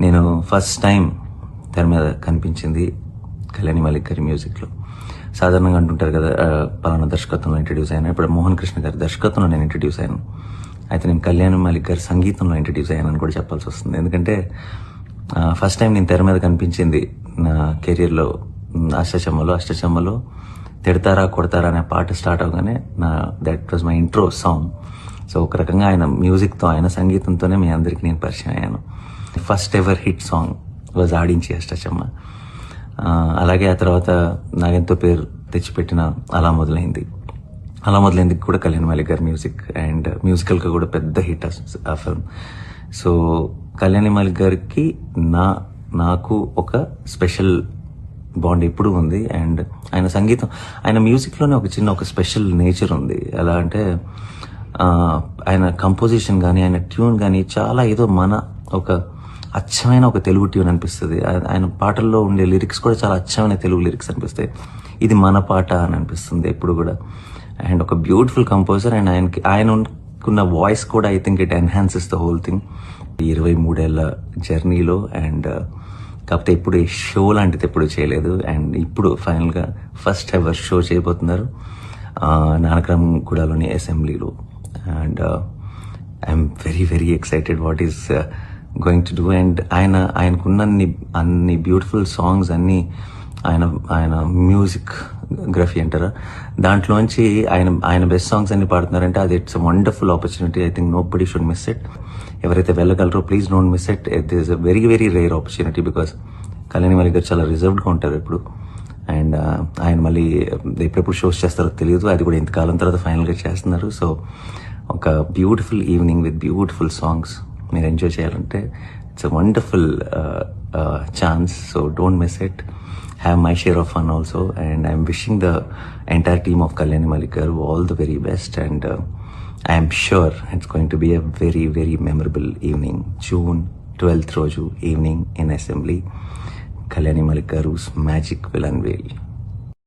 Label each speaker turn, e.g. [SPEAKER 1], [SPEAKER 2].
[SPEAKER 1] నేను first time తెర మీద కనిపించింది కళ్యాణి మాలిక్ గారి మ్యూజిక్లో. సాధారణంగా అంటుంటారు కదా, పలానా దర్శకత్వంలో ఇంట్రడ్యూస్ అయ్యాను. ఇప్పుడు మోహన్ కృష్ణ గారి దర్శకత్వంలో నేను ఇంట్రడ్యూస్ అయ్యాను. అయితే నేను కళ్యాణి మాలిక్ గారి సంగీతంలో ఇంట్రడ్యూస్ అయ్యానని కూడా చెప్పాల్సి వస్తుంది. ఎందుకంటే ఫస్ట్ టైం నేను తెర మీద కనిపించింది నా కెరియర్లో అష్టచమ్మలో తిడతారా కొడతారా అనే పాట స్టార్ట్ అవగానే that was my intro song. So ఒక రకంగా ఆయన మ్యూజిక్తో, ఆయన సంగీతంతోనే మీ అందరికీ నేను పరిచయం అయ్యాను. First ever hit song was ఆడించి అష్టచమ్మ. అలాగే ఆ తర్వాత నాకెంతో పేరు తెచ్చిపెట్టిన అలా మొదలైంది కూడా కళ్యాణ్ మాలిక్ గారి మ్యూజిక్ అండ్ మ్యూజికల్గా కూడా పెద్ద హిట్ ఆ ఫిల్మ్. సో కళ్యాణ్ మాలిక్ గారికి నాకు ఒక స్పెషల్ బాండ్ ఎప్పుడు ఉంది. అండ్ ఆయన సంగీతం, ఆయన మ్యూజిక్లోనే ఒక స్పెషల్ నేచర్ ఉంది. ఎలా అంటే ఆయన కంపోజిషన్ కానీ, ఆయన ట్యూన్ కానీ చాలా ఏదో ఒక అచ్చమైన ఒక తెలుగు ట్యూన్ అనిపిస్తుంది. ఆయన పాటల్లో ఉండే లిరిక్స్ కూడా చాలా అచ్చమైన తెలుగు లిరిక్స్ అనిపిస్తాయి. ఇది మన పాట అని అనిపిస్తుంది ఎప్పుడు కూడా. అండ్ ఒక బ్యూటిఫుల్ కంపోజర్. అండ్ ఆయనకున్న వాయిస్ కూడా I think it enhances the whole thing. 23 ఏళ్ల జర్నీలో అండ్ కాకపోతే ఇప్పుడు ఈ షో లాంటిది ఎప్పుడు చేయలేదు. అండ్ ఇప్పుడు ఫైనల్గా ఫస్ట్ ఎవర్ షో చేయబోతున్నారు నానక్రామ్గూడలోని అసెంబ్లీలో. And I'm very very excited what is going to do. And ఆయనకున్న అన్ని బ్యూటిఫుల్ సాంగ్స్ అన్నీ ఆయన మ్యూజిక్ గ్రఫీ అంటారా, దాంట్లోంచి ఆయన బెస్ట్ సాంగ్స్ అన్ని పాడుతున్నారంటే అది it's a wonderful opportunity. I think nobody should miss it. ఎవరైతే వెళ్ళగలరో please don't miss it. It is a very very rare opportunity because Kalyani Malik గారు చాలా రిజర్వ్డ్గా ఉంటారు ఎప్పుడు. అండ్ ఆయన మళ్ళీ ఎప్పుడెప్పుడు షోస్ చేస్తారో తెలియదు. అది కూడా ఇంతకాలం తర్వాత ఫైనల్గా చేస్తున్నారు. సో ఒక beautiful evening with beautiful songs మీరు ఎంజాయ్ చేయాలంటే it's a wonderful chance. So don't miss it. Have my share of fun also, and I'm wishing the entire team of Kalyani Malik garu all the very best, and I am sure it's going to be a very very memorable evening. June 12th roju evening in Assembly, Kalyani Malik garu's magic will unveil.